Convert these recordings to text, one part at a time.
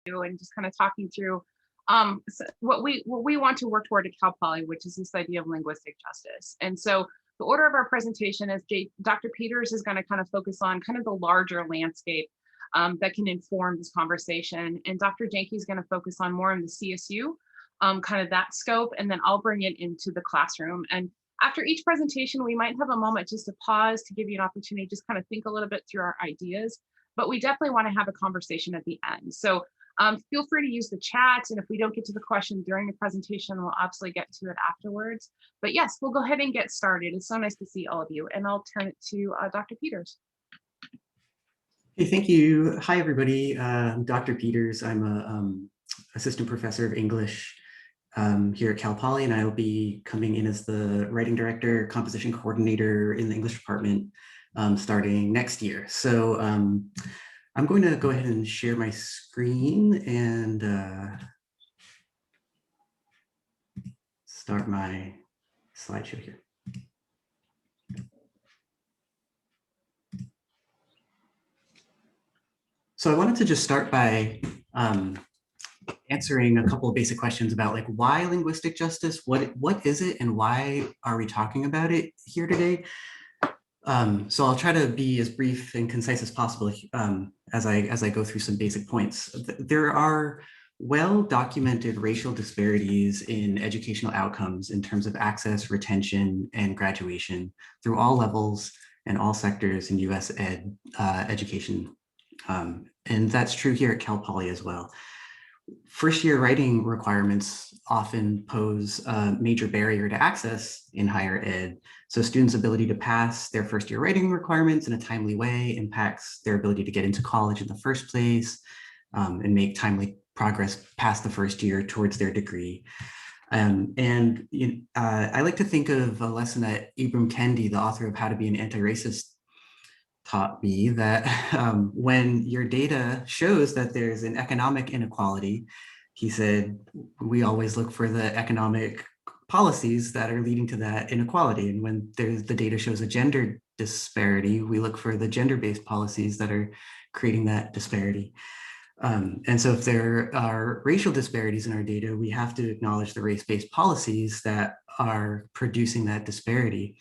and just kind of talking through what we want to work toward at Cal Poly, which is this idea of linguistic justice. And so the order of our presentation is Dr. Peters is going to kind of focus on kind of the larger landscape that can inform this conversation. And Dr. Janke is going to focus on more on the CSU, kind of that scope, and then I'll bring it into the classroom. And after each presentation, we might have a moment just to pause to give you an opportunity to just kind of think a little bit through our ideas, but we definitely want to have a conversation at the end. So feel free to use the chat, and if we don't get to the question during the presentation, we'll absolutely get to it afterwards. But yes, we'll go ahead and get started. It's so nice to see all of you, and I'll turn it to Dr. Peters. Hey, thank you. Hi, everybody. I'm Dr. Peters. I'm a assistant professor of English here at Cal Poly, and I will be coming in as the writing director, composition coordinator in the English department starting next year. So I'm going to go ahead and share my screen and start my slideshow here. So I wanted to just start by answering a couple of basic questions about like why linguistic justice, what is it, and why are we talking about it here today? So I'll try to be as brief and concise as possible as I go through some basic points. There are well-documented racial disparities in educational outcomes in terms of access, retention, and graduation through all levels and all sectors in US education. And that's true here at Cal Poly as well. First-year writing requirements often pose a major barrier to access in higher ed. So students' ability to pass their first-year writing requirements in a timely way impacts their ability to get into college in the first place and make timely progress past the first year towards their degree. I like to think of a lesson that Ibram Kendi, the author of How to Be an Anti-Racist, taught me, that when your data shows that there's an economic inequality, he said, we always look for the economic policies that are leading to that inequality. And when the data shows a gender disparity, we look for the gender-based policies that are creating that disparity. And so if there are racial disparities in our data, we have to acknowledge the race-based policies that are producing that disparity.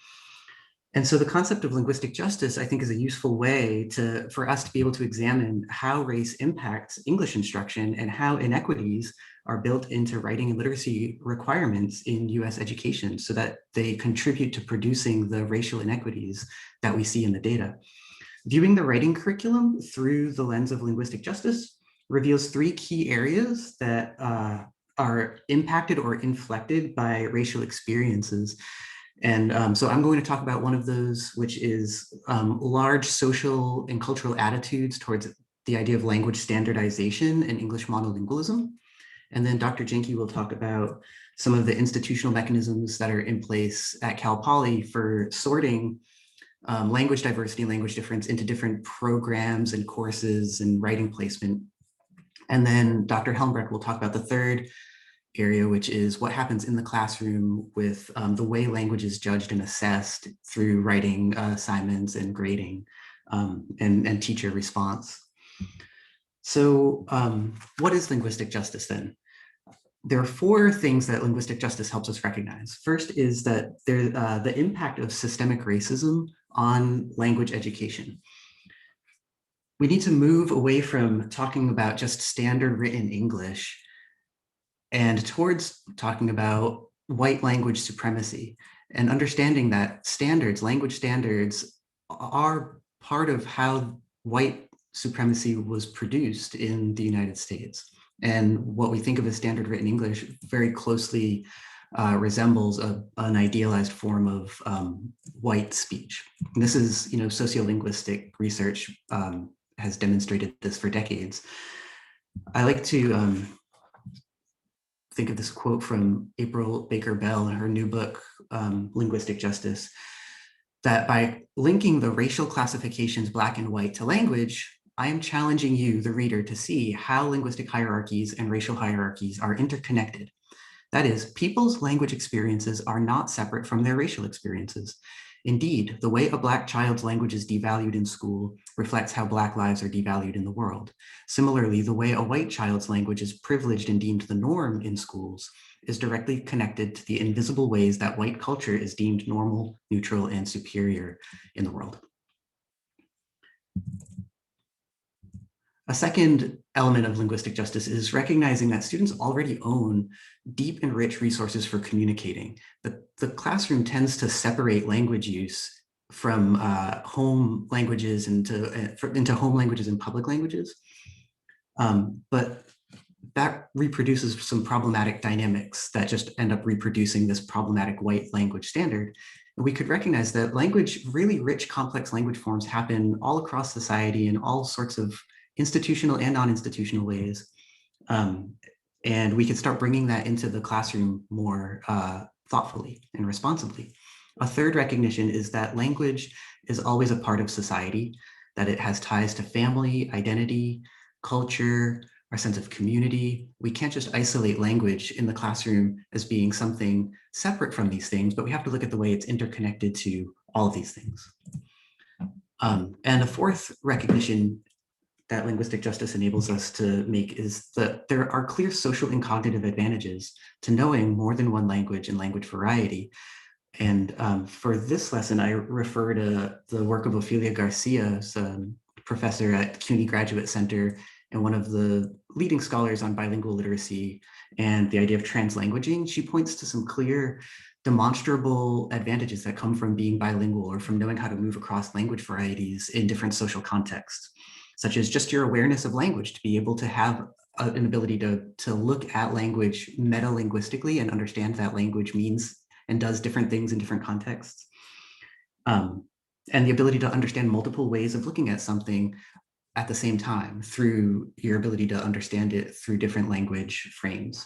And so the concept of linguistic justice, I think, is a useful way for us to be able to examine how race impacts English instruction and how inequities are built into writing and literacy requirements in US education so that they contribute to producing the racial inequities that we see in the data. Viewing the writing curriculum through the lens of linguistic justice reveals three key areas that are impacted or inflected by racial experiences. And so I'm going to talk about one of those, which is large social and cultural attitudes towards the idea of language standardization and English monolingualism. And then Dr. Janke will talk about some of the institutional mechanisms that are in place at Cal Poly for sorting language diversity and language difference into different programs and courses and writing placement. And then Dr. Helmbrecht will talk about the third area, which is what happens in the classroom with the way language is judged and assessed through writing assignments and grading and teacher response. So what is linguistic justice then? There are four things that linguistic justice helps us recognize. First is that the impact of systemic racism on language education. We need to move away from talking about just standard written English and towards talking about white language supremacy and understanding that language standards are part of how white supremacy was produced in the United States. And what we think of as standard written English very closely resembles an idealized form of white speech. And this is, sociolinguistic research has demonstrated this for decades. I like to think of this quote from April Baker Bell in her new book, Linguistic Justice, that by linking the racial classifications Black and white to language, I am challenging you, the reader, to see how linguistic hierarchies and racial hierarchies are interconnected. That is, people's language experiences are not separate from their racial experiences. Indeed, the way a Black child's language is devalued in school reflects how Black lives are devalued in the world. Similarly, the way a white child's language is privileged and deemed the norm in schools is directly connected to the invisible ways that white culture is deemed normal, neutral, and superior in the world. A second element of linguistic justice is recognizing that students already own deep and rich resources for communicating. The classroom tends to separate language use from home languages into home languages and public languages. But that reproduces some problematic dynamics that just end up reproducing this problematic white language standard. And we could recognize that really rich, complex language forms happen all across society in all sorts of institutional and non-institutional ways. And we could start bringing that into the classroom more thoughtfully and responsibly. A third recognition is that language is always a part of society, that it has ties to family, identity, culture, our sense of community. We can't just isolate language in the classroom as being something separate from these things, but we have to look at the way it's interconnected to all of these things. And a fourth recognition that linguistic justice enables us to make is that there are clear social and cognitive advantages to knowing more than one language and language variety. And for this lesson, I refer to the work of Ofelia Garcia, professor at CUNY Graduate Center and one of the leading scholars on bilingual literacy and the idea of translanguaging. She points to some clear demonstrable advantages that come from being bilingual or from knowing how to move across language varieties in different social contexts, such as just your awareness of language, to be able to have an ability to look at language meta-linguistically and understand that language means and does different things in different contexts. And the ability to understand multiple ways of looking at something at the same time through your ability to understand it through different language frames.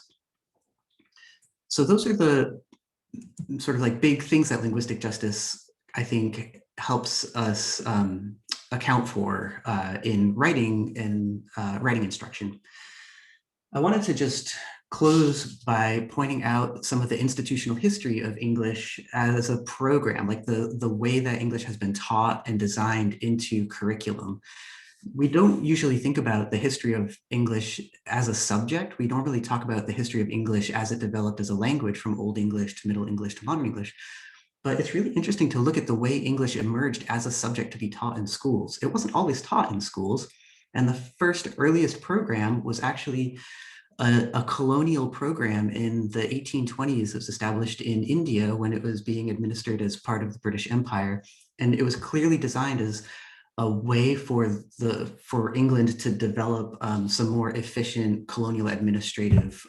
So those are the sort of like big things that linguistic justice, I think, helps us account for in writing and writing instruction. I wanted to just close by pointing out some of the institutional history of English as a program, like the way that English has been taught and designed into curriculum. We don't usually think about the history of English as a subject. We don't really talk about the history of English as it developed as a language from Old English to Middle English to Modern English. But it's really interesting to look at the way English emerged as a subject to be taught in schools. It wasn't always taught in schools. And the first earliest program was actually a colonial program in the 1820s. It was established in India when it was being administered as part of the British Empire. And it was clearly designed as a way for England to develop some more efficient colonial administrative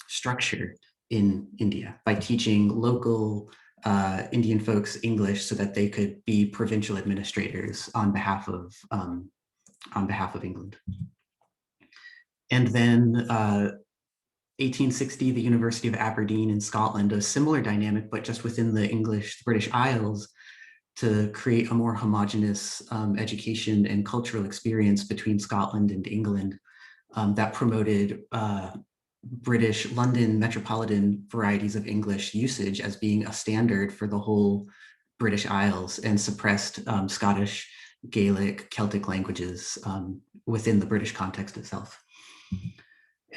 structure in India by teaching local Indian folks English so that they could be provincial administrators on behalf of England. And then 1860, the University of Aberdeen in Scotland, a similar dynamic, but just within the British Isles, to create a more homogeneous education and cultural experience between Scotland and England that promoted British London metropolitan varieties of English usage as being a standard for the whole British Isles, and suppressed Scottish, Gaelic, Celtic languages within the British context itself.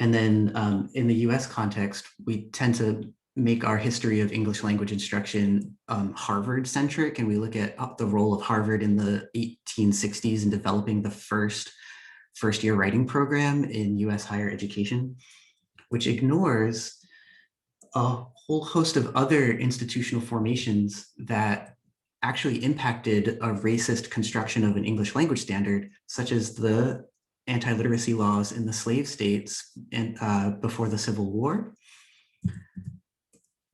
And then in the US context, we tend to make our history of English language instruction Harvard-centric, and we look at the role of Harvard in the 1860s in developing the first-year writing program in US higher education, which ignores a whole host of other institutional formations that actually impacted a racist construction of an English language standard, such as the anti-literacy laws in the slave states and before the Civil War,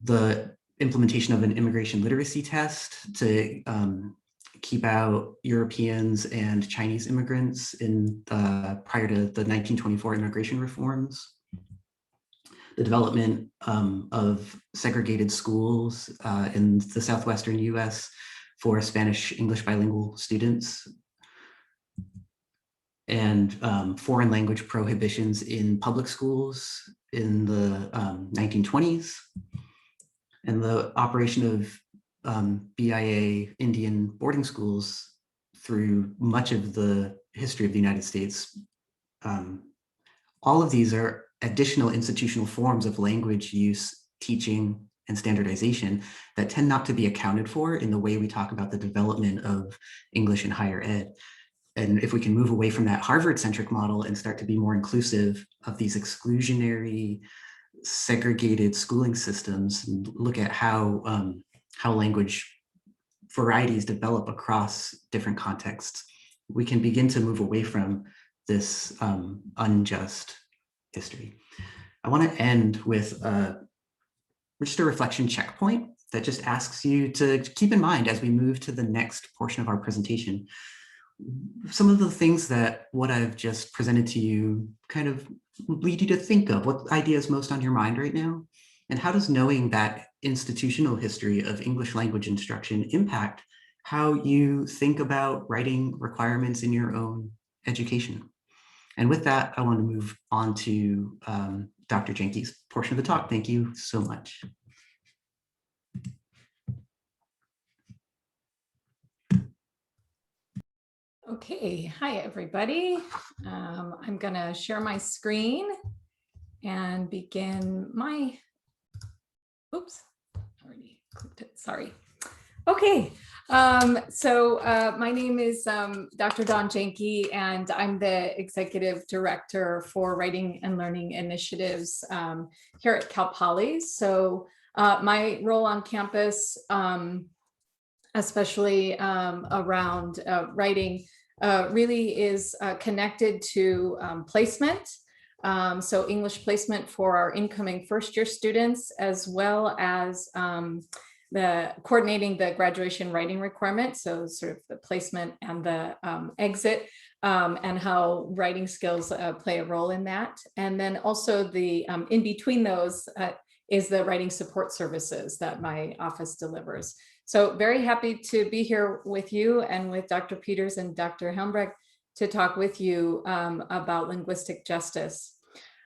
the implementation of an immigration literacy test to keep out Europeans and Chinese immigrants prior to the 1924 immigration reforms, the development of segregated schools in the southwestern US for Spanish English bilingual students, and foreign language prohibitions in public schools in the 1920s, and the operation of BIA Indian boarding schools through much of the history of the United States. All of these are additional institutional forms of language use, teaching, and standardization that tend not to be accounted for in the way we talk about the development of English in higher ed. And if we can move away from that Harvard-centric model and start to be more inclusive of these exclusionary, segregated schooling systems, and look at how language varieties develop across different contexts, we can begin to move away from this unjust history. I want to end with just a reflection checkpoint that just asks you to keep in mind as we move to the next portion of our presentation. Some of the things that what I've just presented to you kind of lead you to think of. What idea is most on your mind right now? And how does knowing that institutional history of English language instruction impact how you think about writing requirements in your own education? And with that, I want to move on to Dr. Janke's portion of the talk. Thank you so much. Okay, hi everybody. I'm gonna share my screen and begin my, oops, already clicked it, sorry. Okay, my name is Dr. Dawn Janke, and I'm the Executive Director for Writing and Learning Initiatives here at Cal Poly. So my role on campus, especially around writing, really is connected to placement. So English placement for our incoming first-year students, as well as the coordinating the graduation writing requirement. So sort of the placement and the exit, and how writing skills play a role in that. And then also the in between those is the writing support services that my office delivers. So very happy to be here with you and with Dr. Peters and Dr. Helmbrecht to talk with you about linguistic justice.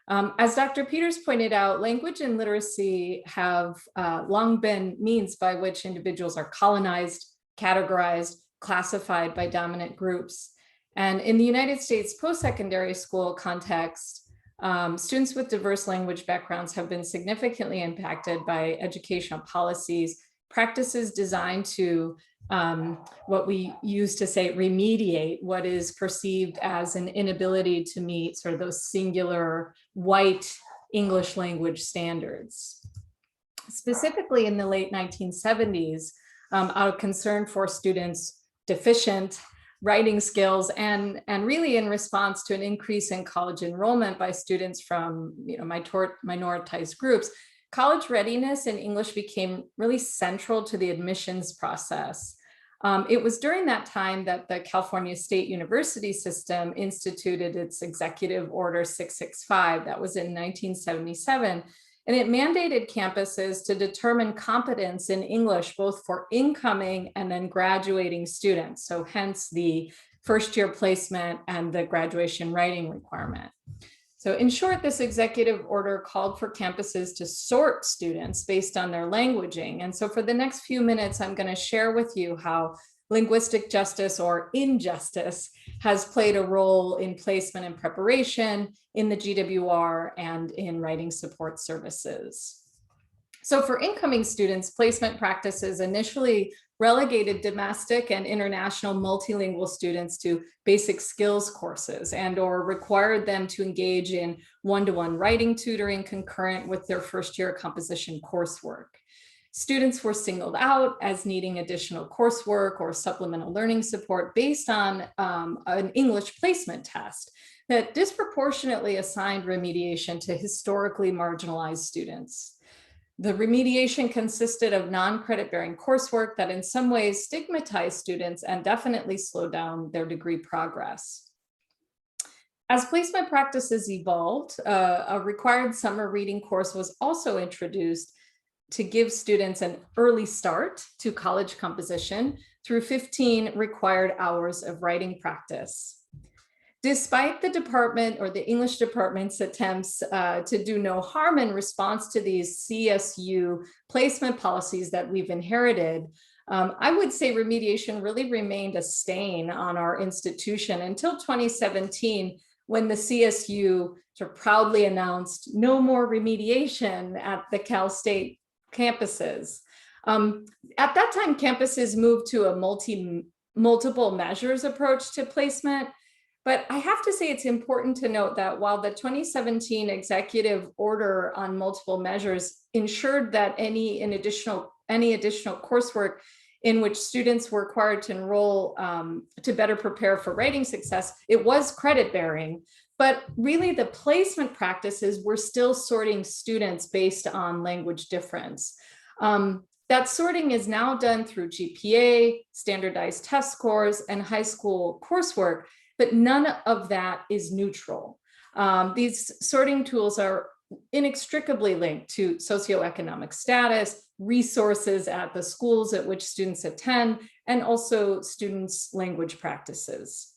As Dr. Peters pointed out, language and literacy have long been means by which individuals are colonized, categorized, classified by dominant groups. And in the United States post-secondary school context, students with diverse language backgrounds have been significantly impacted by educational policies, practices designed to what we used to say remediate what is perceived as an inability to meet sort of those singular white English language standards. Specifically in the late 1970s, out of concern for students' deficient writing skills and really in response to an increase in college enrollment by students from minoritized groups, college readiness in English became really central to the admissions process. It was during that time that the California State University system instituted its Executive Order 665. That was in 1977. And it mandated campuses to determine competence in English, both for incoming and then graduating students. So hence the first year placement and the graduation writing requirement. So in short, this executive order called for campuses to sort students based on their languaging. And so for the next few minutes, I'm going to share with you how linguistic justice or injustice has played a role in placement and preparation in the GWR and in writing support services. So for incoming students, placement practices initially relegated domestic and international multilingual students to basic skills courses and/or required them to engage in one-to-one writing tutoring concurrent with their first-year composition coursework. Students were singled out as needing additional coursework or supplemental learning support based on an English placement test that disproportionately assigned remediation to historically marginalized students. The remediation consisted of non-credit bearing coursework that in some ways stigmatized students and definitely slowed down their degree progress. As placement practices evolved, a required summer reading course was also introduced to give students an early start to college composition through 15 required hours of writing practice. Despite the department or the English department's attempts to do no harm in response to these CSU placement policies that we've inherited, I would say remediation really remained a stain on our institution until 2017, when the CSU sort of proudly announced no more remediation at the Cal State campuses. At that time, campuses moved to a multiple measures approach to placement. But I have to say it's important to note that while the 2017 executive order on multiple measures ensured that any additional coursework in which students were required to enroll to better prepare for writing success, it was credit bearing. But really the placement practices were still sorting students based on language difference. That sorting is now done through GPA, standardized test scores, and high school coursework, but none of that is neutral. These sorting tools are inextricably linked to socioeconomic status, resources at the schools at which students attend, and also students' language practices.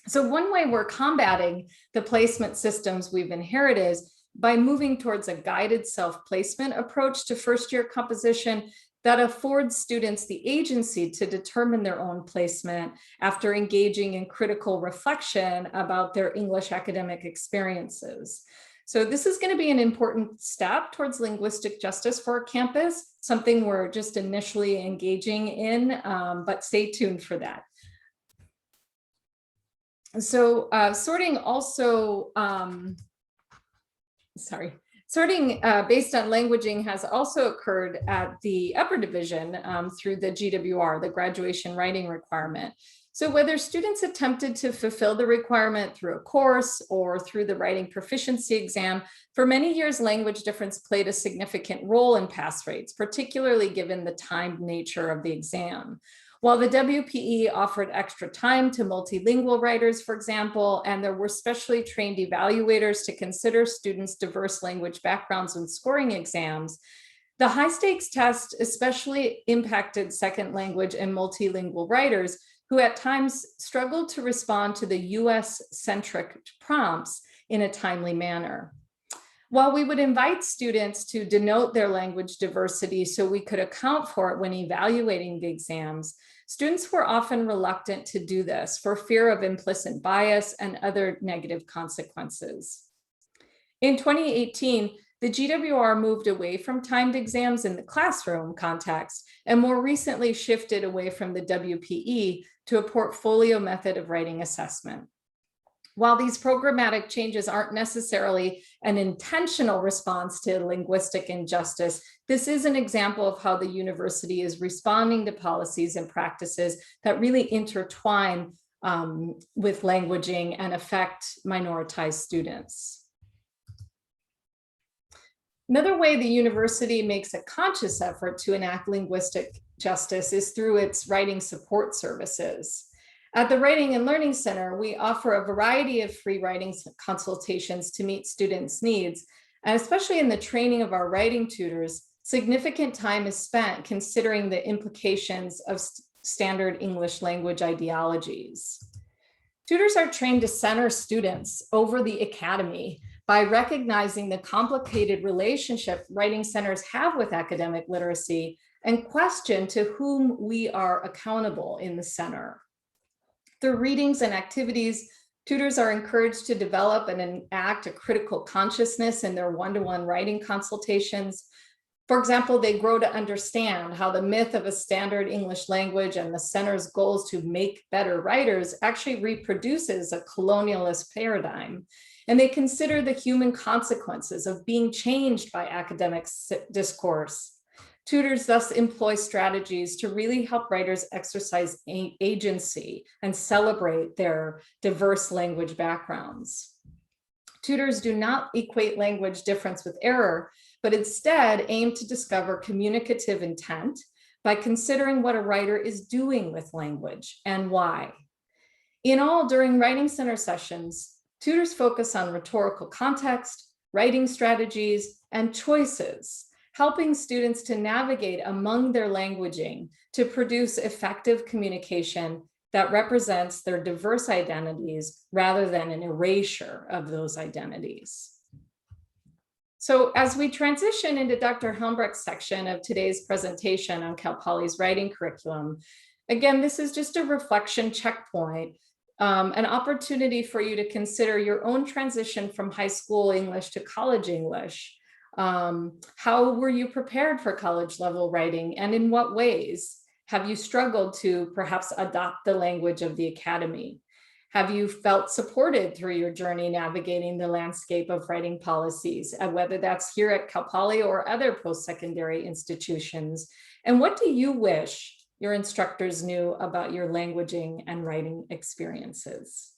So one way we're combating the placement systems we've inherited is by moving towards a guided self-placement approach to first-year composition that affords students the agency to determine their own placement after engaging in critical reflection about their English academic experiences. So this is going to be an important step towards linguistic justice for our campus, something we're just initially engaging in, but stay tuned for that. So sorting also, sorting based on languaging has also occurred at the upper division through the GWR, the graduation writing requirement. So whether students attempted to fulfill the requirement through a course or through the writing proficiency exam, for many years, language difference played a significant role in pass rates, particularly given the timed nature of the exam. While the WPE offered extra time to multilingual writers, for example, and there were specially trained evaluators to consider students' diverse language backgrounds when scoring exams, the high stakes test especially impacted second language and multilingual writers who at times struggled to respond to the US-centric prompts in a timely manner. While we would invite students to denote their language diversity so we could account for it when evaluating the exams, students were often reluctant to do this for fear of implicit bias and other negative consequences. In 2018, the GWR moved away from timed exams in the classroom context and more recently shifted away from the WPE to a portfolio method of writing assessment. While these programmatic changes aren't necessarily an intentional response to linguistic injustice, this is an example of how the university is responding to policies and practices that really intertwine with languaging and affect minoritized students. Another way the university makes a conscious effort to enact linguistic justice is through its writing support services. At the Writing and Learning Center, we offer a variety of free writing consultations to meet students' needs, and especially in the training of our writing tutors, significant time is spent considering the implications of standard English language ideologies. Tutors are trained to center students over the academy by recognizing the complicated relationship writing centers have with academic literacy and question to whom we are accountable in the center. Through readings and activities, tutors are encouraged to develop and enact a critical consciousness in their one-to-one writing consultations. For example, they grow to understand how the myth of a standard English language and the center's goals to make better writers actually reproduces a colonialist paradigm. And they consider the human consequences of being changed by academic discourse. Tutors thus employ strategies to really help writers exercise agency and celebrate their diverse language backgrounds. Tutors do not equate language difference with error, but instead aim to discover communicative intent by considering what a writer is doing with language and why. In all, during Writing Center sessions, tutors focus on rhetorical context, writing strategies, and choices, helping students to navigate among their languaging to produce effective communication that represents their diverse identities rather than an erasure of those identities. So as we transition into Dr. Helmbrecht's section of today's presentation on Cal Poly's writing curriculum, again, this is just a reflection checkpoint, an opportunity for you to consider your own transition from high school English to college English. How were you prepared for college level writing, and in what ways? Have you struggled to perhaps adopt the language of the academy? Have you felt supported through your journey navigating the landscape of writing policies, whether that's here at Cal Poly or other post-secondary institutions? And what do you wish your instructors knew about your languaging and writing experiences?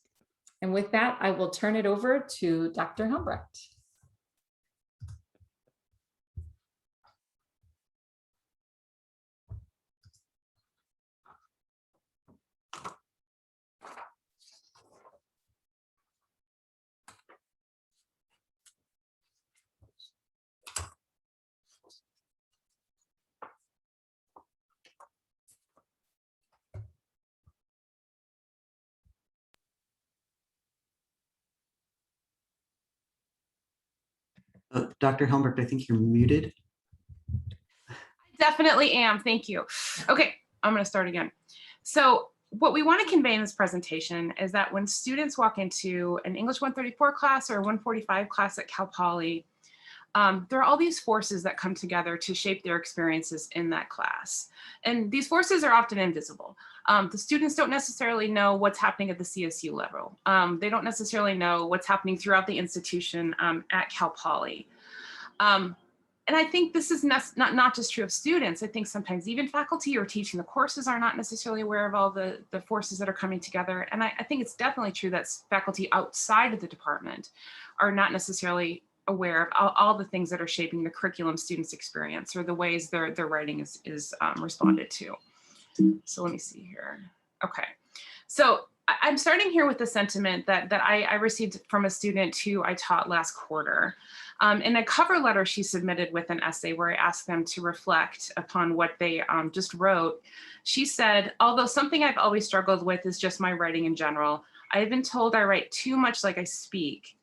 And with that, I will turn it over to Dr. Helmbrecht. Dr. Helmbrecht, I think you're muted. Definitely am. Thank you. Okay, I'm going to start again. So what we want to convey in this presentation is that when students walk into an English 134 class or 145 class at Cal Poly, there are all these forces that come together to shape their experiences in that class. And these forces are often invisible. The students don't necessarily know what's happening at the CSU level. They don't necessarily know what's happening throughout the institution at Cal Poly. And I think this is not just true of students. I think sometimes even faculty or teaching the courses are not necessarily aware of all the forces that are coming together. And I think it's definitely true that faculty outside of the department are not necessarily aware of all the things that are shaping the curriculum students experience or the ways their writing is responded to. So let me see here. Okay, so I'm starting here with the sentiment that I received from a student who I taught last quarter. In a cover letter she submitted with an essay where I asked them to reflect upon what they just wrote, she said, although something I've always struggled with is just my writing in general, I have been told I write too much like I speak.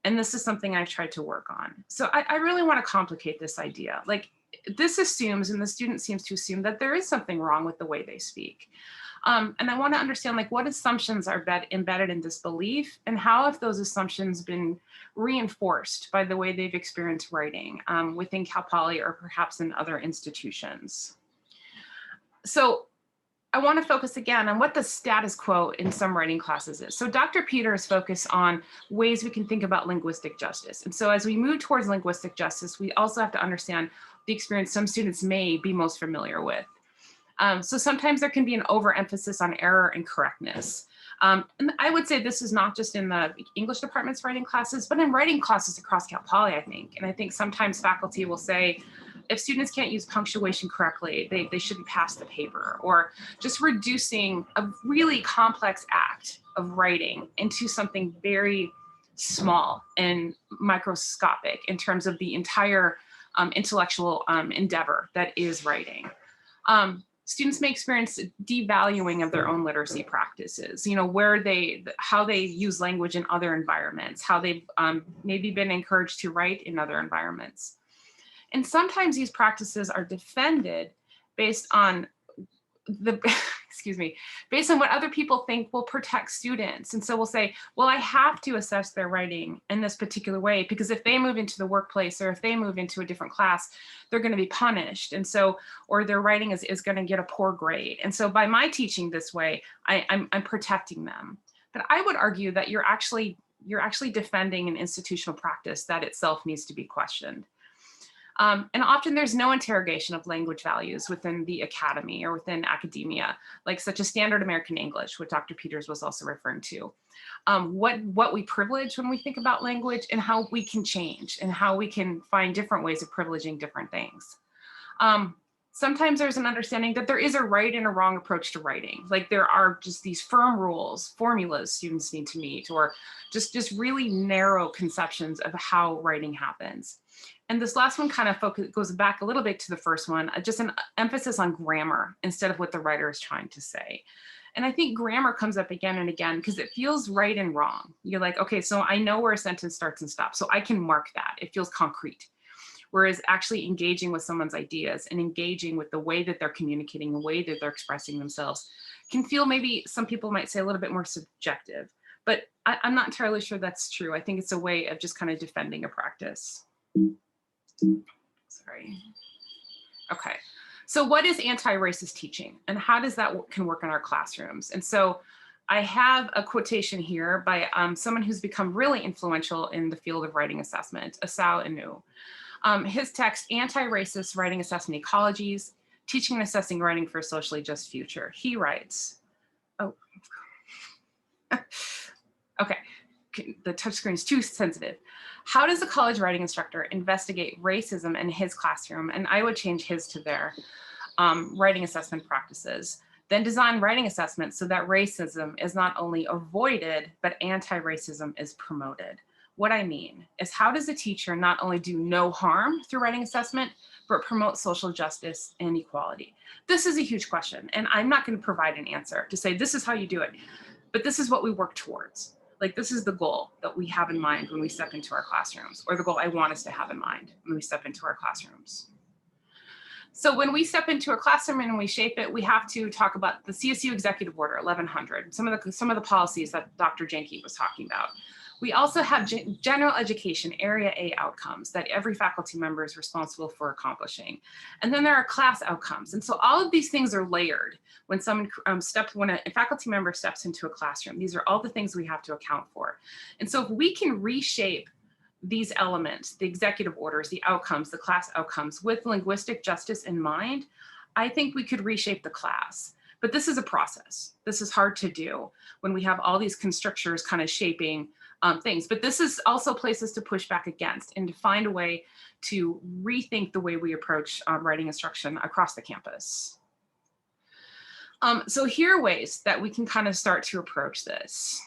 And this is something I've tried to work on. So I really want to complicate this idea. Like this assumes, and the student seems to assume, that there is something wrong with the way they speak. And I want to understand like what assumptions are embedded in this belief, and how have those assumptions been reinforced by the way they've experienced writing within Cal Poly or perhaps in other institutions. So I want to focus again on what the status quo in some writing classes is. So Dr. Peters focused on ways we can think about linguistic justice. And so as we move towards linguistic justice, we also have to understand the experience some students may be most familiar with. So sometimes there can be an overemphasis on error and correctness. And I would say this is not just in the English department's writing classes, but in writing classes across Cal Poly, I think. And I think sometimes faculty will say, if students can't use punctuation correctly, they shouldn't pass the paper, or just reducing a really complex act of writing into something very small and microscopic in terms of the entire intellectual endeavor that is writing. Students may experience devaluing of their own literacy practices, you know, how they use language in other environments, how they've maybe been encouraged to write in other environments. And sometimes these practices are defended based on based on what other people think will protect students. And so we'll say, well, I have to assess their writing in this particular way, because if they move into the workplace or if they move into a different class, they're going to be punished. And so, or their writing is going to get a poor grade. And so by my teaching this way, I'm protecting them. But I would argue that you're actually defending an institutional practice that itself needs to be questioned. And often there's no interrogation of language values within the academy or within academia, like such as standard American English, what Dr. Peters was also referring to. What we privilege when we think about language, and how we can change, and how we can find different ways of privileging different things. Sometimes there's an understanding that there is a right and a wrong approach to writing. Like there are just these firm rules, formulas students need to meet, or just really narrow conceptions of how writing happens. And this last one kind of goes back a little bit to the first one, just an emphasis on grammar instead of what the writer is trying to say. And I think grammar comes up again and again because it feels right and wrong. You're like, okay, so I know where a sentence starts and stops, so I can mark that. It feels concrete. Whereas actually engaging with someone's ideas and engaging with the way that they're communicating, the way that they're expressing themselves can feel, maybe some people might say, a little bit more subjective. But I'm not entirely sure that's true. I think it's a way of just kind of defending a practice. Sorry. Okay. So what is anti-racist teaching and how does that can work in our classrooms? And so I have a quotation here by someone who's become really influential in the field of writing assessment, Asao Inu. His text, Anti-Racist Writing Assessment Ecologies, Teaching and Assessing Writing for a Socially Just Future. He writes, oh, okay, the touchscreen is too sensitive. How does a college writing instructor investigate racism in his classroom? And I would change his to their writing assessment practices. Then design writing assessments so that racism is not only avoided, but anti-racism is promoted. What I mean is, how does a teacher not only do no harm through writing assessment, but promote social justice and equality? This is a huge question, and I'm not going to provide an answer to say this is how you do it, but this is what we work towards. Like, this is the goal that we have in mind when we step into our classrooms, or the goal I want us to have in mind when we step into our classrooms. So when we step into a classroom and we shape it, we have to talk about the CSU Executive Order 1100, some of the policies that Dr. Janke was talking about. We also have general education Area A outcomes that every faculty member is responsible for accomplishing. And then there are class outcomes. And so all of these things are layered when when a faculty member steps into a classroom. These are all the things we have to account for. And so if we can reshape these elements, the executive orders, the outcomes, the class outcomes, with linguistic justice in mind, I think we could reshape the class. But this is a process. This is hard to do when we have all these constrictures kind of shaping things. But this is also places to push back against and to find a way to rethink the way we approach writing instruction across the campus. So here are ways that we can kind of start to approach this.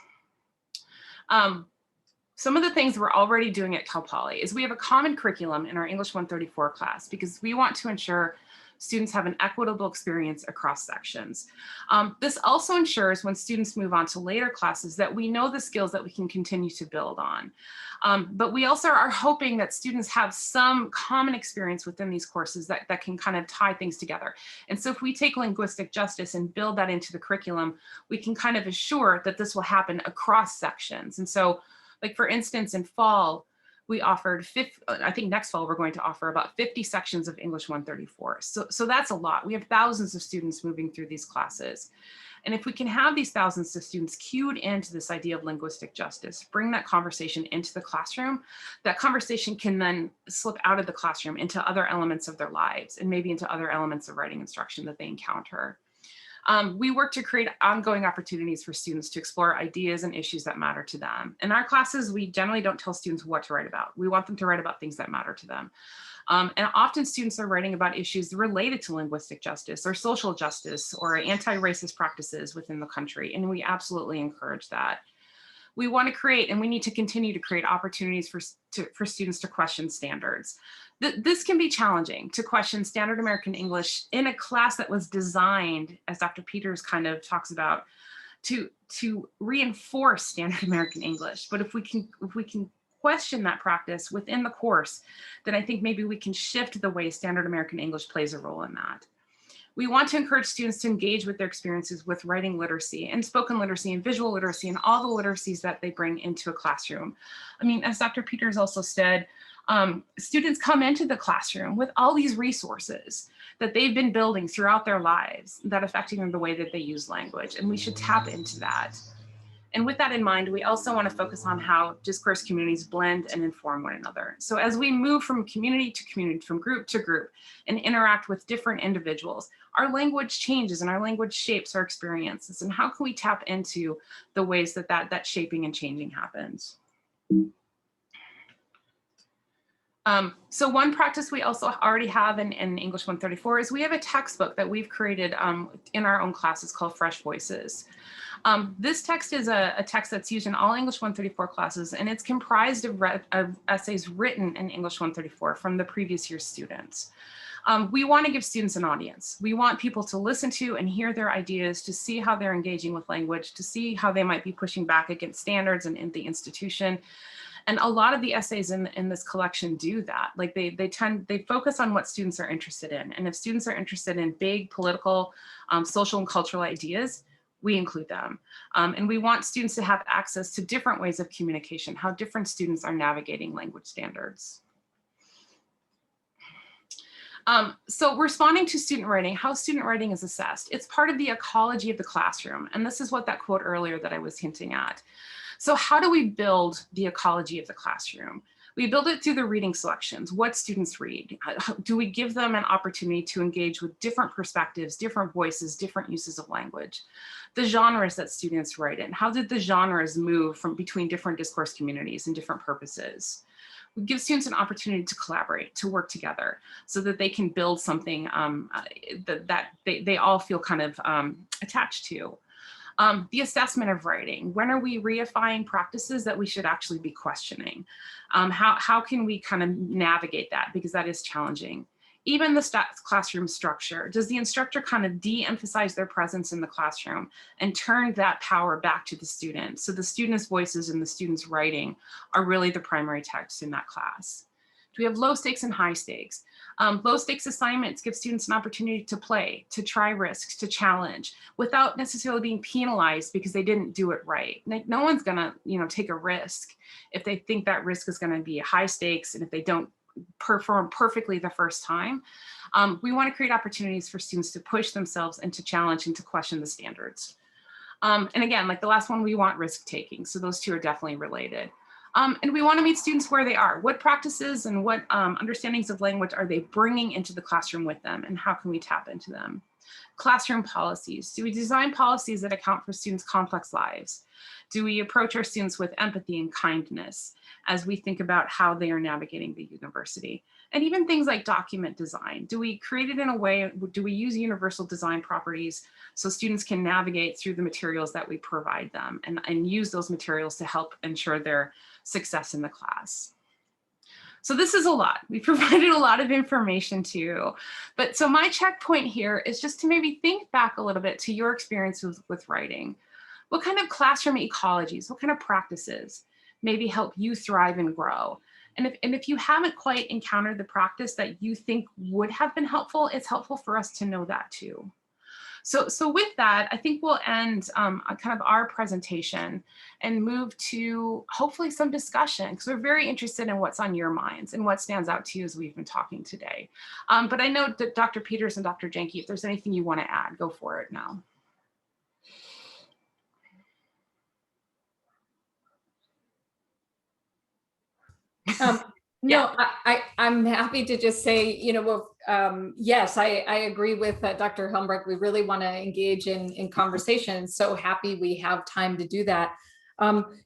Some of the things we're already doing at Cal Poly is we have a common curriculum in our English 134 class because we want to ensure students have an equitable experience across sections. This also ensures when students move on to later classes that we know the skills that we can continue to build on. But we also are hoping that students have some common experience within these courses that can kind of tie things together. And so if we take linguistic justice and build that into the curriculum, we can kind of assure that this will happen across sections. And so, like, for instance, in fall, we offered, I think next fall, we're going to offer about 50 sections of English 134. So that's a lot. We have thousands of students moving through these classes. And if we can have these thousands of students cued into this idea of linguistic justice, bring that conversation into the classroom, that conversation can then slip out of the classroom into other elements of their lives and maybe into other elements of writing instruction that they encounter. We work to create ongoing opportunities for students to explore ideas and issues that matter to them. In our classes, we generally don't tell students what to write about. We want them to write about things that matter to them. And often students are writing about issues related to linguistic justice or social justice or anti-racist practices within the country. And we absolutely encourage that. We want to create, and we need to continue to create opportunities for students to question standards. This can be challenging, to question standard American English in a class that was designed, as Dr. Peters kind of talks about, to reinforce standard American English. But if we can question that practice within the course, then I think maybe we can shift the way standard American English plays a role in that. We want to encourage students to engage with their experiences with writing literacy and spoken literacy and visual literacy and all the literacies that they bring into a classroom. I mean, as Dr. Peters also said, students come into the classroom with all these resources that they've been building throughout their lives that affecting the way that they use language, and we should tap into that. And with that in mind, we also want to focus on how discourse communities blend and inform one another. So as we move from community to community, from group to group, and interact with different individuals, our language changes and our language shapes our experiences. And how can we tap into the ways that shaping and changing happens? So one practice we also already have in English 134 is we have a textbook that we've created in our own classes called Fresh Voices. This text is a text that's used in all English 134 classes, and it's comprised of essays written in English 134 from the previous year's students. We want to give students an audience. We want people to listen to and hear their ideas, to see how they're engaging with language, to see how they might be pushing back against standards and in the institution. And a lot of the essays in this collection do that. Like they focus on what students are interested in. And if students are interested in big political, social and cultural ideas, we include them. And we want students to have access to different ways of communication, how different students are navigating language standards. So responding to student writing, how student writing is assessed. It's part of the ecology of the classroom. And this is what that quote earlier that I was hinting at. So how do we build the ecology of the classroom? We build it through the reading selections, what students read. Do we give them an opportunity to engage with different perspectives, different voices, different uses of language? The genres that students write in, how did the genres move from between different discourse communities and different purposes? We give students an opportunity to collaborate, to work together so that they can build something that they all feel kind of attached to. The assessment of writing. When are we reifying practices that we should actually be questioning? How can we kind of navigate that? Because that is challenging. Even the classroom structure. Does the instructor kind of de-emphasize their presence in the classroom and turn that power back to the student? So the students' voices and the students' writing are really the primary text in that class. Do we have low stakes and high stakes? Low stakes assignments give students an opportunity to play, to try risks, to challenge without necessarily being penalized because they didn't do it right. Like, no one's gonna, take a risk if they think that risk is gonna be high stakes and if they don't perform perfectly the first time. We wanna create opportunities for students to push themselves and to challenge and to question the standards. And again, like the last one, we want risk taking. So those two are definitely related. And we want to meet students where they are. What practices and what understandings of language are they bringing into the classroom with them, and how can we tap into them? Classroom policies. Do we design policies that account for students' complex lives? Do we approach our students with empathy and kindness as we think about how they are navigating the university? And even things like document design. Do we create it in a way, do we use universal design properties so students can navigate through the materials that we provide them and use those materials to help ensure their success in the class? So this is a lot. We provided a lot of information to you. But so my checkpoint here is just to maybe think back a little bit to your experience with writing. What kind of classroom ecologies, what kind of practices maybe help you thrive and grow? And if you haven't quite encountered the practice that you think would have been helpful, it's helpful for us to know that too. So with that, I think we'll end kind of our presentation and move to hopefully some discussion, because we're very interested in what's on your minds and what stands out to you as we've been talking today. But I know that Dr. Peters and Dr. Janke, if there's anything you want to add, go for it now. No, I'm happy to just say, yes, I agree with Dr. Helmbrecht. We really want to engage in conversation. So happy we have time to do that.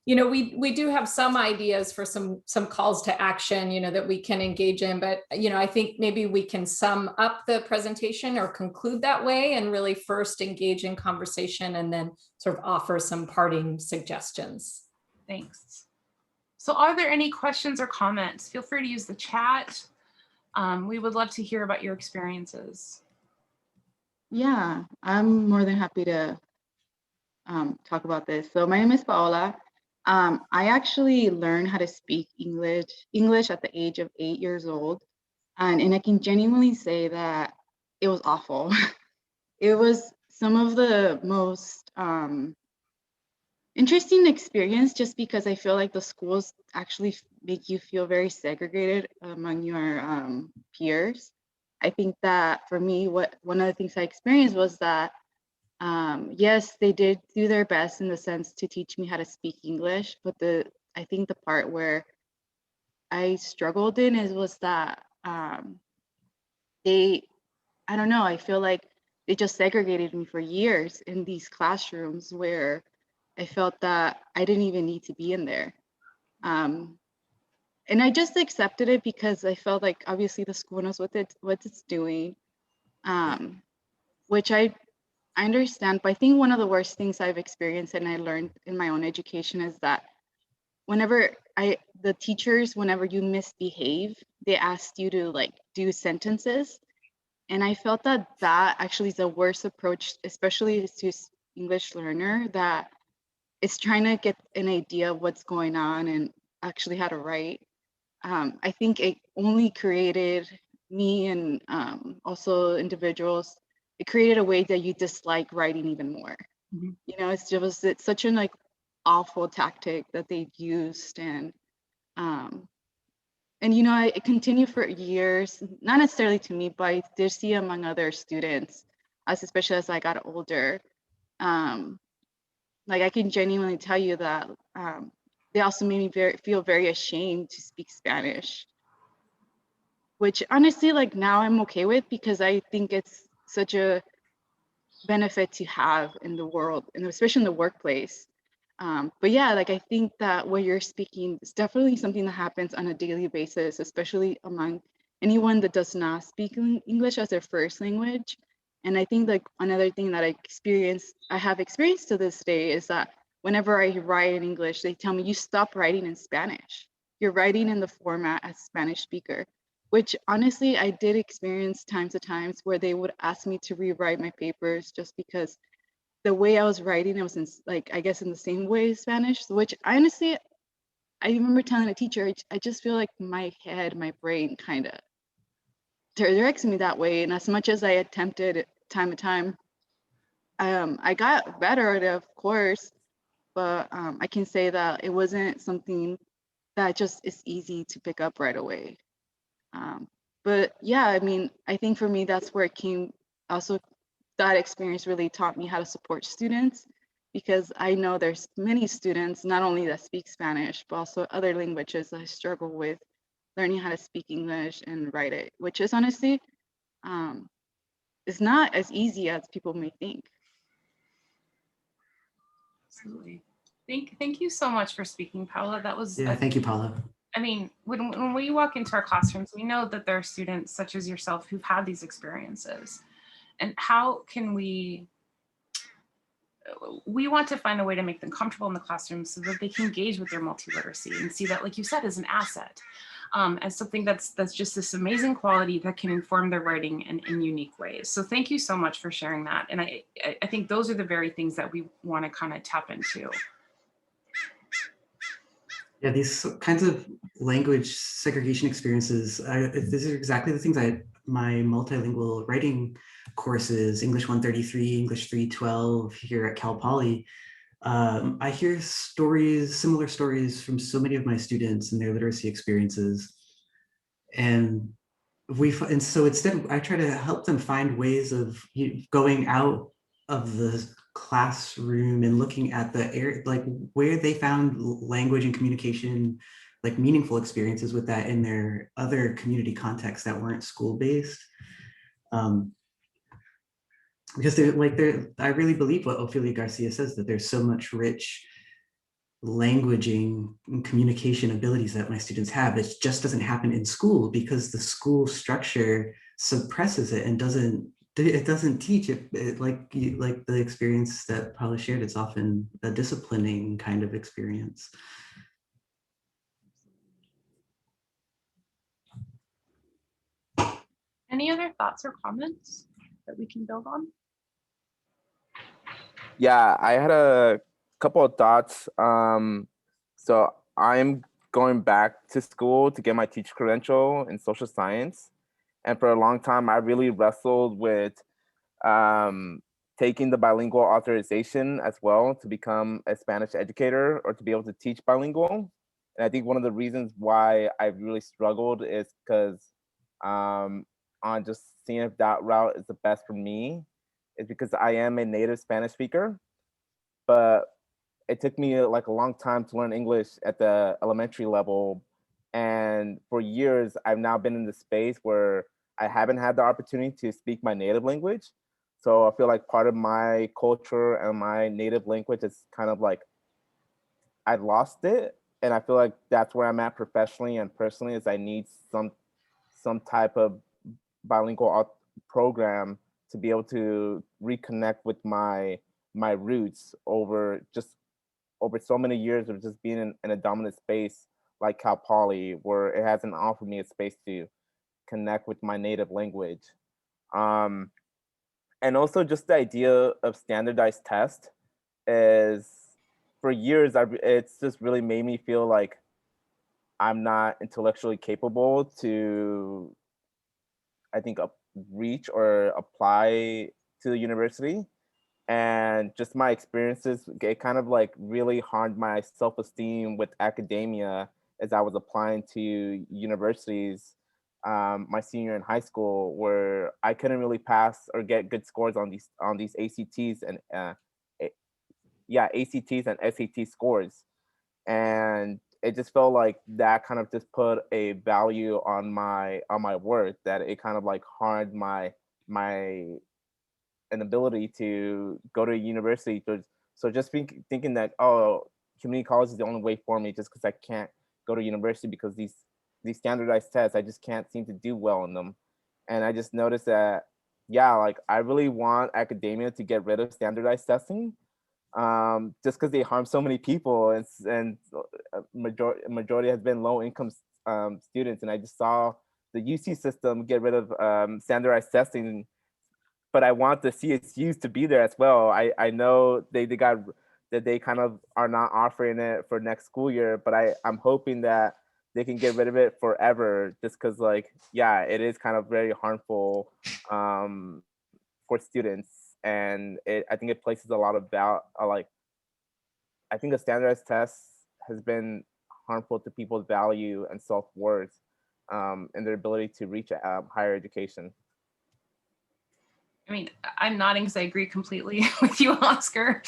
We do have some ideas for some calls to action, that we can engage in, but, I think maybe we can sum up the presentation or conclude that way and really first engage in conversation and then sort of offer some parting suggestions. Thanks. So are there any questions or comments? Feel free to use the chat. We would love to hear about your experiences. Yeah, I'm more than happy to talk about this. So my name is Paola. I actually learned how to speak English at the age of 8 years old. And I can genuinely say that it was awful. It was some of the most interesting experience, just because I feel like the schools actually make you feel very segregated among your peers. I think that for me, one of the things I experienced was that yes, they did do their best in the sense to teach me how to speak English, but I think the part where I struggled in was that I don't know, I feel like they just segregated me for years in these classrooms where I felt that I didn't even need to be in there. And I just accepted it because I felt like obviously the school knows what it's doing, which I understand. But I think one of the worst things I've experienced and I learned in my own education is that whenever the teachers, whenever you misbehave, they asked you to like do sentences. And I felt that that actually is a worse approach, especially to English learner that is trying to get an idea of what's going on and actually how to write. I think it only created me and also individuals, it created a way that you dislike writing even more. Mhm. You know, it's such an like awful tactic that they used, and you know, it continued for years, not necessarily to me, but I did see among other students, especially as I got older. Um, like I can genuinely tell you that they also made me feel very ashamed to speak Spanish, which honestly, like now I'm okay with because I think it's such a benefit to have in the world, and especially in the workplace. But yeah, like I think that what you're speaking is definitely something that happens on a daily basis, especially among anyone that does not speak English as their first language. And I think like another thing that I have experienced to this day is that whenever I write in English, they tell me you stop writing in Spanish. You're writing in the format as Spanish speaker, which honestly I did experience times at times where they would ask me to rewrite my papers just because the way I was writing, it was in, like, I guess in the same way as Spanish, which I honestly, I remember telling a teacher, I just feel like my head, my brain kind of directs me that way. And as much as I attempted it time and time, I got better at it, of course, but I can say that it wasn't something that just is easy to pick up right away. Um, but yeah, I mean, I think for me, that's where it came also that experience really taught me how to support students because I know there's many students, not only that speak Spanish, but also other languages that struggle with learning how to speak English and write it, which is honestly, um, is not as easy as people may think. Absolutely. Thank you so much for speaking, Paula. That was, Yeah, thank you, Paula. I mean, when we walk into our classrooms, we know that there are students such as yourself who've had these experiences. And how can we want to find a way to make them comfortable in the classroom so that they can engage with their multiliteracy and see that, like you said, as an asset, as something that's just this amazing quality that can inform their writing in unique ways. So thank you so much for sharing that. And I think those are the very things that we want to kind of tap into. Yeah, these kinds of language segregation experiences, these are exactly the things my multilingual writing courses, English 133, English 312 here at Cal Poly, I hear similar stories from so many of my students and their literacy experiences. And so instead, I try to help them find ways of going out of the classroom and looking at the area, like where they found language and communication, like meaningful experiences with that in their other community contexts that weren't school-based. Because I really believe what Ophelia Garcia says, that there's so much rich languaging and communication abilities that my students have. It just doesn't happen in school because the school structure suppresses it and doesn't teach it, like the experience that Paula shared. It's often a disciplining kind of experience. Any other thoughts or comments that we can build on? Yeah, I had a couple of thoughts. So I'm going back to school to get my teacher credential in social science. And for a long time, I really wrestled with taking the bilingual authorization as well to become a Spanish educator or to be able to teach bilingual. And I think one of the reasons why I really struggled is because on just seeing if that route is the best for me is because I am a native Spanish speaker, but it took me like a long time to learn English at the elementary level. And for years, I've now been in the space where I haven't had the opportunity to speak my native language. So I feel like part of my culture and my native language is kind of like I lost it. And I feel like that's where I'm at professionally and personally is I need some type of bilingual program to be able to reconnect with my roots over so many years of just being in a dominant space like Cal Poly, where it hasn't offered me a space to connect with my native language. And also just the idea of standardized tests is, for years, it's just really made me feel like I'm not intellectually capable to, I think, reach or apply to the university. And just my experiences, it kind of like really harmed my self-esteem with academia as I was applying to universities my senior in high school, where I couldn't really pass or get good scores on these ACTs and ACTs and SAT scores. And it just felt like that kind of just put a value on my work, that it kind of like harmed my inability to go to a university. So just thinking that, oh, community college is the only way for me, just because I can't go to university because these standardized tests, I just can't seem to do well in them. And I just noticed that, yeah, like I really want academia to get rid of standardized testing, just because they harm so many people, and majority has been low income students. And I just saw the UC system get rid of standardized testing, but I want the CSUs to be there as well. I know they got that they kind of are not offering it for next school year, but I'm hoping that they can get rid of it forever, just because, like, yeah, it is kind of very harmful for students. And I think it places a lot of doubt, like, I think a standardized test has been harmful to people's value and self-worth, and their ability to reach higher education. I mean, I'm nodding because I agree completely with you, Oscar.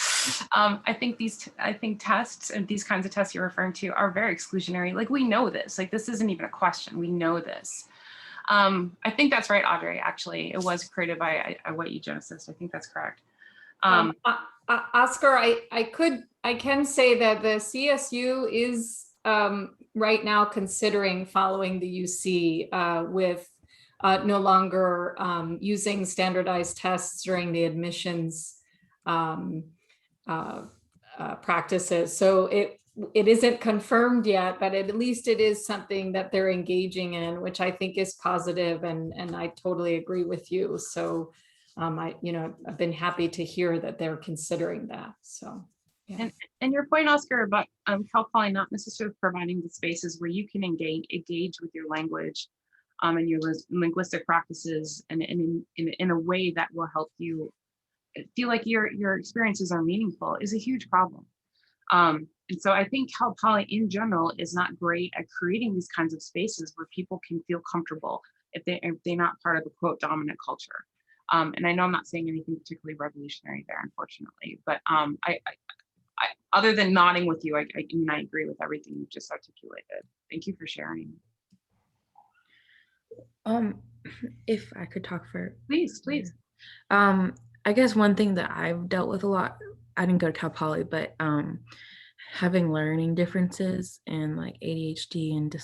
I think tests and these kinds of tests you're referring to are very exclusionary. Like, we know this. Like, this isn't even a question. We know this. I think that's right, Audrey. Actually, it was created by a white eugenicist. I think that's correct. Oscar, I can say that the CSU is right now considering following the UC with no longer using standardized tests during the admissions practices. So it isn't confirmed yet, but at least it is something that they're engaging in, which I think is positive, and I totally agree with you. So I've been happy to hear that they're considering that. So yeah. And your point, Oscar, about Cal Poly not necessarily providing the spaces where you can engage with your language and your linguistic practices, and in a way that will help you feel like your experiences are meaningful, is a huge problem. And so I think Cal Poly in general is not great at creating these kinds of spaces where people can feel comfortable if they're not part of the quote dominant culture. And I know I'm not saying anything particularly revolutionary there, unfortunately, but I other than nodding with you, I agree with everything you just articulated. Thank you for sharing. If I could talk for, please. I guess one thing that I've dealt with a lot, I didn't go to Cal Poly, but having learning differences and like ADHD and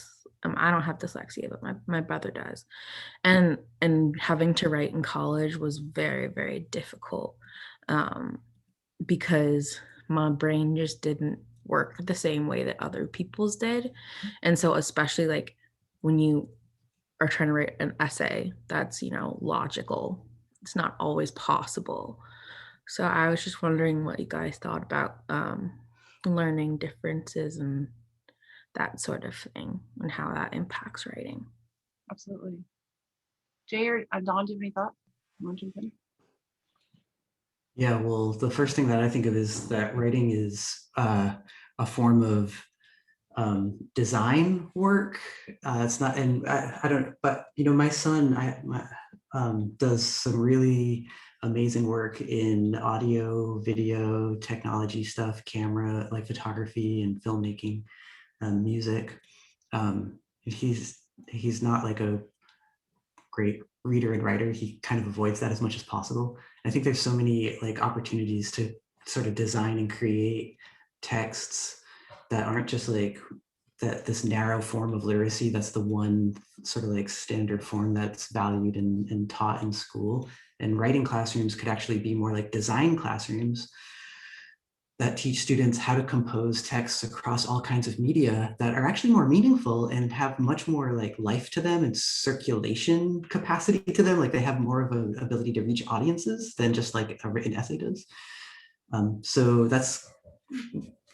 I don't have dyslexia, but my brother does, and having to write in college was very, very difficult because my brain just didn't work the same way that other people's did. And so especially like when you are trying to write an essay that's, logical, it's not always possible. So I was just wondering what you guys thought about learning differences and that sort of thing, and how that impacts writing. Absolutely. Jay or Don, do you have any thoughts? Yeah, well, the first thing that I think of is that writing is a form of design work. It's not, and I don't, but my son does some really amazing work in audio, video, technology stuff, camera, like photography and filmmaking, music. He's not like a great reader and writer. He kind of avoids that as much as possible. I think there's so many like opportunities to sort of design and create texts that aren't just like this narrow form of literacy that's the one sort of like standard form that's valued and taught in school. And writing classrooms could actually be more like design classrooms that teach students how to compose texts across all kinds of media that are actually more meaningful and have much more like life to them and circulation capacity to them. Like they have more of an ability to reach audiences than just like a written essay does. So that's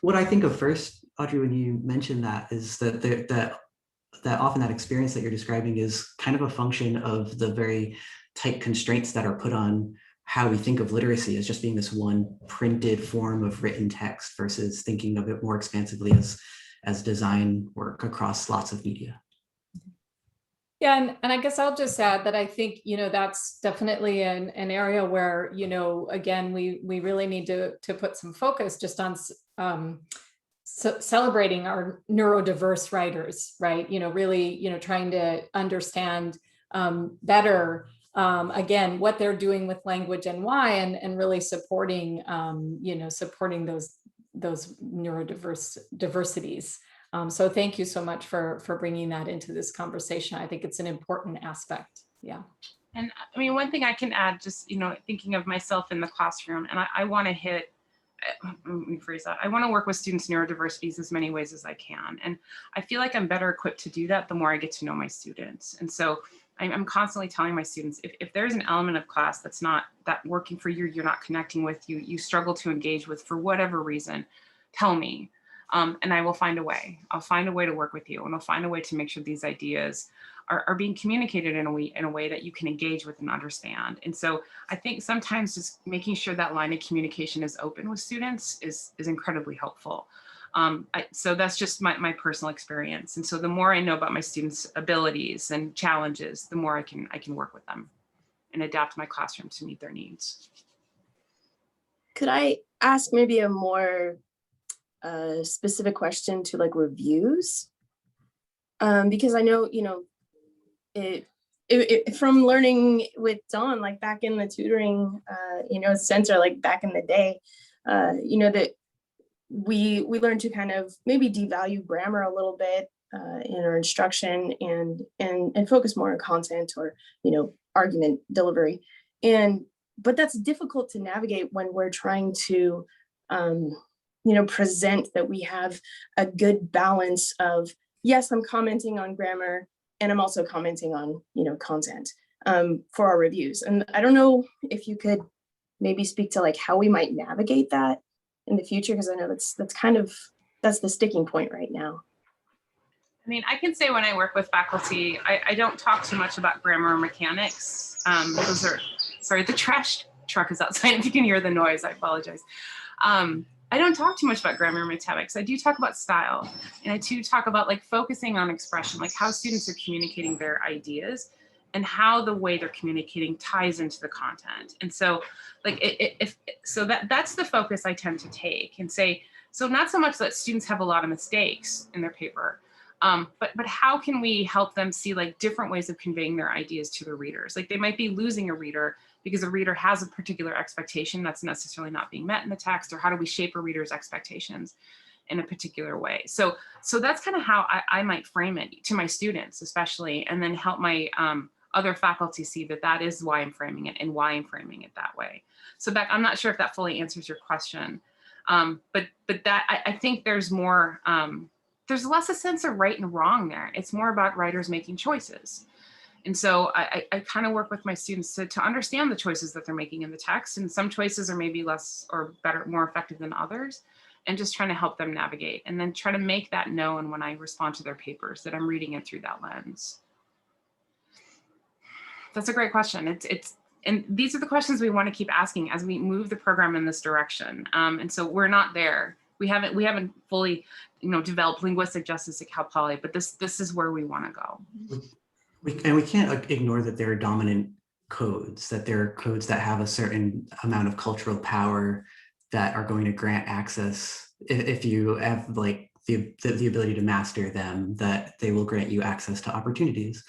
what I think of first, Audrey, when you mentioned that, is that that often that experience that you're describing is kind of a function of the very tight constraints that are put on how we think of literacy as just being this one printed form of written text versus thinking of it more expansively as design work across lots of media. Yeah, and I guess I'll just add that I think, that's definitely an area where, again, we really need to put some focus just on celebrating our neurodiverse writers, right? Really, trying to understand better, again, what they're doing with language and why, and really supporting, supporting those neurodiverse diversities. So thank you so much for bringing that into this conversation. I think it's an important aspect. Yeah. And I mean, one thing I can add, just, thinking of myself in the classroom, and I want to hit, let me phrase that. I want to work with students' neurodiversities as many ways as I can. And I feel like I'm better equipped to do that the more I get to know my students. And so I'm constantly telling my students, if there's an element of class that's not that working for you, you're not connecting with, you struggle to engage with for whatever reason, tell me. And I will find a way. I'll find a way to work with you, and I'll find a way to make sure these ideas are being communicated in a way that you can engage with and understand. And so I think sometimes just making sure that line of communication is open with students is incredibly helpful. So that's just my personal experience. And so the more I know about my students' abilities and challenges, the more I can work with them and adapt my classroom to meet their needs. Could I ask maybe a more specific question to like reviews? Because I know, it from learning with Dawn, like back in the tutoring, center, like back in the day, that we learned to kind of maybe devalue grammar a little bit in our instruction and focus more on content or, argument delivery. But that's difficult to navigate when we're trying to, present that we have a good balance of, yes, I'm commenting on grammar, and I'm also commenting on, content for our reviews. And I don't know if you could maybe speak to like how we might navigate that in the future, because I know that's the sticking point right now. I mean, I can say when I work with faculty, I don't talk too much about grammar mechanics. Sorry, the trash truck is outside. If you can hear the noise, I apologize. I don't talk too much about grammar mechanics. I do talk about style, and I do talk about like focusing on expression, like how students are communicating their ideas and how the way they're communicating ties into the content. And so like that's the focus I tend to take and say, so not so much that students have a lot of mistakes in their paper, but how can we help them see like different ways of conveying their ideas to their readers? Like they might be losing a reader because a reader has a particular expectation that's necessarily not being met in the text, or how do we shape a reader's expectations in a particular way? So that's kind of how I might frame it to my students, especially, and then help my other faculty see that is why I'm framing it and why I'm framing it that way. So Beck, I'm not sure if that fully answers your question, but that I think there's more, there's less a sense of right and wrong there. It's more about writers making choices. And so I kind of work with my students to understand the choices that they're making in the text. And some choices are maybe less or better, more effective than others, and just trying to help them navigate and then try to make that known when I respond to their papers that I'm reading it through that lens. That's a great question. And these are the questions we want to keep asking as we move the program in this direction. And so we're not there. We haven't fully, developed linguistic justice at Cal Poly, but this is where we want to go. And we can't ignore that there are dominant codes, that there are codes that have a certain amount of cultural power that are going to grant access. If you have like the ability to master them, that they will grant you access to opportunities.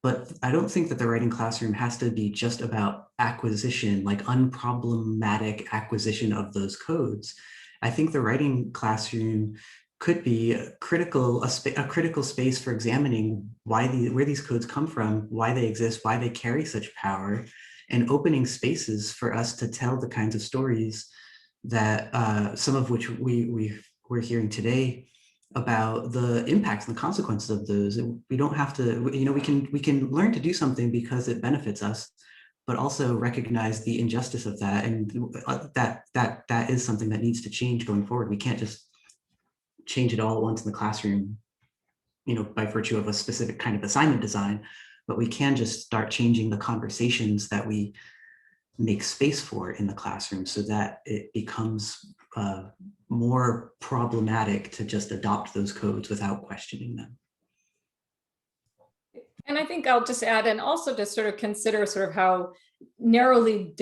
But I don't think that the writing classroom has to be just about acquisition, like unproblematic acquisition of those codes. I think the writing classroom could be a critical space for examining where these codes come from, why they exist, why they carry such power, and opening spaces for us to tell the kinds of stories that some of which we're hearing today about the impacts and the consequences of those. We don't have to, you know, we can learn to do something because it benefits us, but also recognize the injustice of that, and that is something that needs to change going forward. We can't just change it all at once in the classroom, you know, by virtue of a specific kind of assignment design, but we can just start changing the conversations that we make space for in the classroom so that it becomes more problematic to just adopt those codes without questioning them. And I think I'll just add, and also to sort of consider sort of how narrowly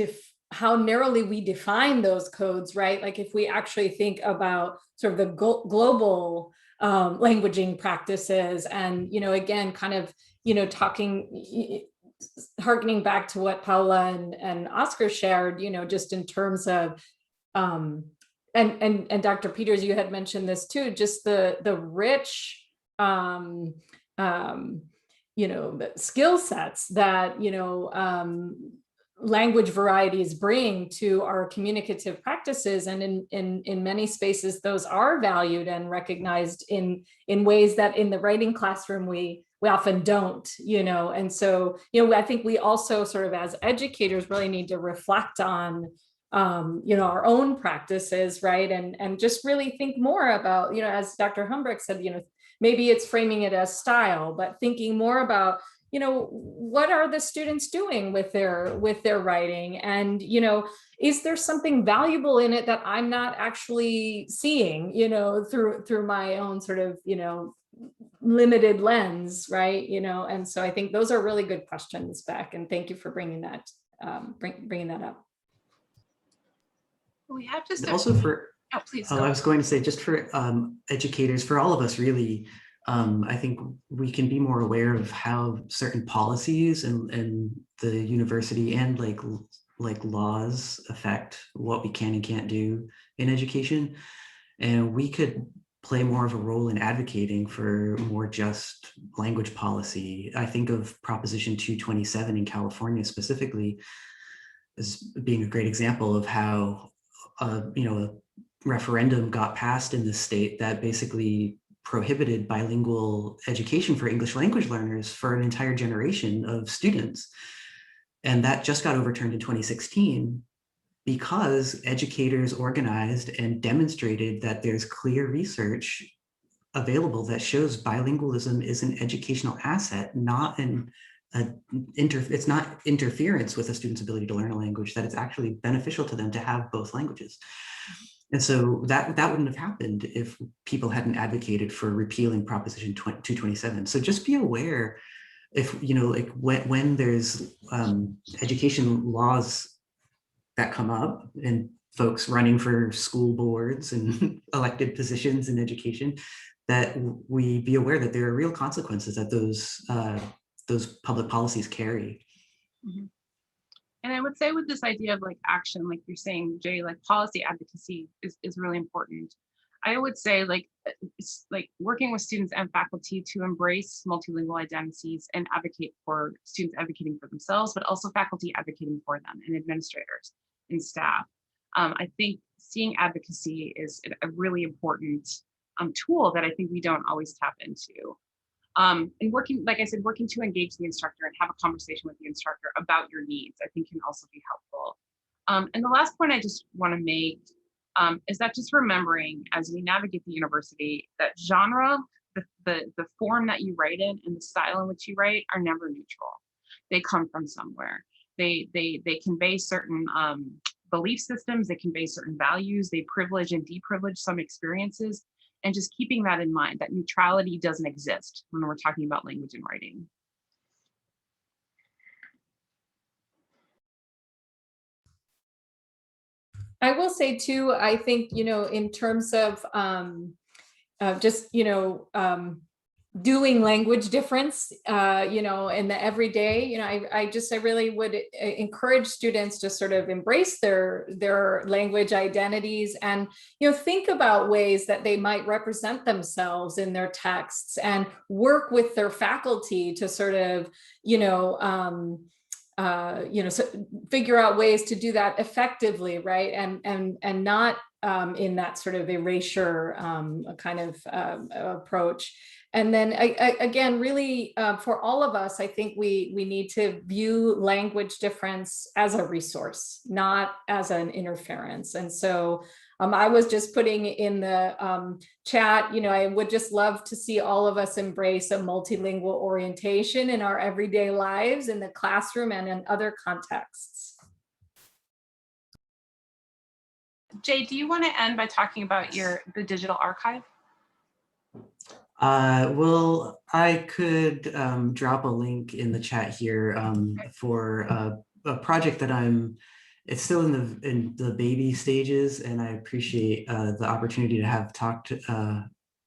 we define those codes, right? Like if we actually think about sort of the global languaging practices, and, you know, again, kind of, you know, harkening back to what Paula and Oscar shared, you know, just in terms of, and Dr. Peters, you had mentioned this too, just the rich, you know, skill sets that, you know, language varieties bring to our communicative practices. And in many spaces, those are valued and recognized in ways that in the writing classroom, we often don't, you know. And so, you know, I think we also sort of as educators really need to reflect on, you know, our own practices, right? And just really think more about, you know, as Dr. Helmbrecht said, you know, maybe it's framing it as style, but thinking more about, you know, what are the students doing with their writing? And, you know, is there something valuable in it that I'm not actually seeing, you know, through my own sort of, you know, limited lens, right? You know, and so I think those are really good questions, Beck, and thank you for bringing that bringing that up. We have just also for, oh, please I was going to say, just for educators, for all of us really, I think we can be more aware of how certain policies and the university and like laws affect what we can and can't do in education. And we could play more of a role in advocating for more just language policy. I think of Proposition 227 in California specifically as being a great example of how you know, a referendum got passed in the state that basically prohibited bilingual education for English language learners for an entire generation of students. And that just got overturned in 2016 because educators organized and demonstrated that there's clear research available that shows bilingualism is an educational asset, not it's not interference with a student's ability to learn a language, that it's actually beneficial to them to have both languages. And so that wouldn't have happened if people hadn't advocated for repealing Proposition 227. So just be aware, if, you know, like when there's education laws that come up and folks running for school boards and elected positions in education, that we be aware that there are real consequences that those public policies carry. Mm-hmm. And I would say with this idea of like action, like you're saying, Jay, like policy advocacy is really important. I would say like working with students and faculty to embrace multilingual identities and advocate for students advocating for themselves, but also faculty advocating for them and administrators and staff. I think seeing advocacy is a really important tool that I think we don't always tap into. And working, like I said, working to engage the instructor and have a conversation with the instructor about your needs, I think can also be helpful. And the last point I just want to make is that just remembering as we navigate the university that genre, the form that you write in and the style in which you write are never neutral. They come from somewhere. They convey certain belief systems, they convey certain values, they privilege and deprivilege some experiences. And just keeping that in mind, that neutrality doesn't exist when we're talking about language and writing. I will say too, I think, you know, in terms of just, you know, doing language difference, you know, in the everyday, you know, I really would encourage students to sort of embrace their language identities and, you know, think about ways that they might represent themselves in their texts and work with their faculty to sort of, you know, figure out ways to do that effectively, right? And not in that sort of erasure kind of approach. And then again, really, for all of us, I think we need to view language difference as a resource, not as an interference. And so I was just putting in the chat, I would just love to see all of us embrace a multilingual orientation in our everyday lives, in the classroom and in other contexts. Jay, do you want to end by talking about the digital archive? Well, I could drop a link in the chat here for a project that it's still in the baby stages, and I appreciate the opportunity to have talked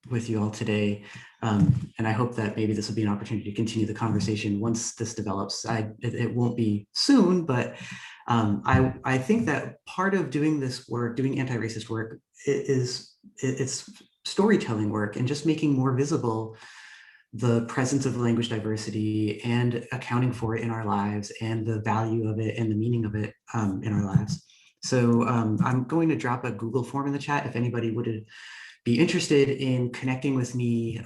with you all today. And I hope that maybe this will be an opportunity to continue the conversation once this develops. It won't be soon, but I think that part of doing this work, doing anti-racist work, it's storytelling work and just making more visible the presence of language diversity and accounting for it in our lives and the value of it and the meaning of it in our lives. So I'm going to drop a Google form in the chat if anybody would be interested in connecting with me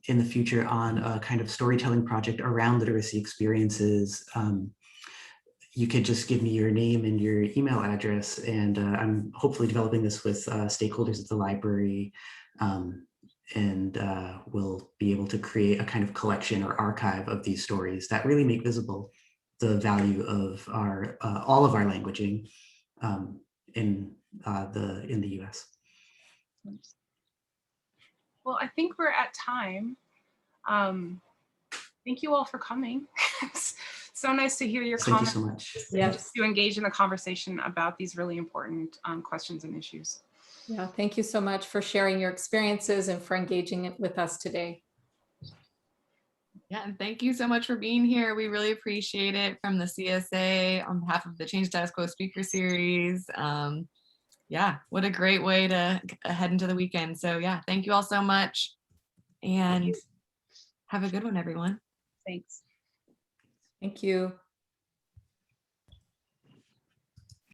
in the future on a kind of storytelling project around literacy experiences. You could just give me your name and your email address, and I'm hopefully developing this with stakeholders at the library, and we'll be able to create a kind of collection or archive of these stories that really make visible the value of our all of our languaging in the US. Well, I think we're at time. Thank you all for coming. It's so nice to hear your comments. Thank you so much. Yes. To engage in the conversation about these really important questions and issues. Yeah, thank you so much for sharing your experiences and for engaging with us today. Yeah, and thank you so much for being here. We really appreciate it from the CSA on behalf of the Change Status Quo Speaker Series. Yeah, what a great way to head into the weekend. So yeah, thank you all so much and have a good one, everyone. Thanks. Thank you.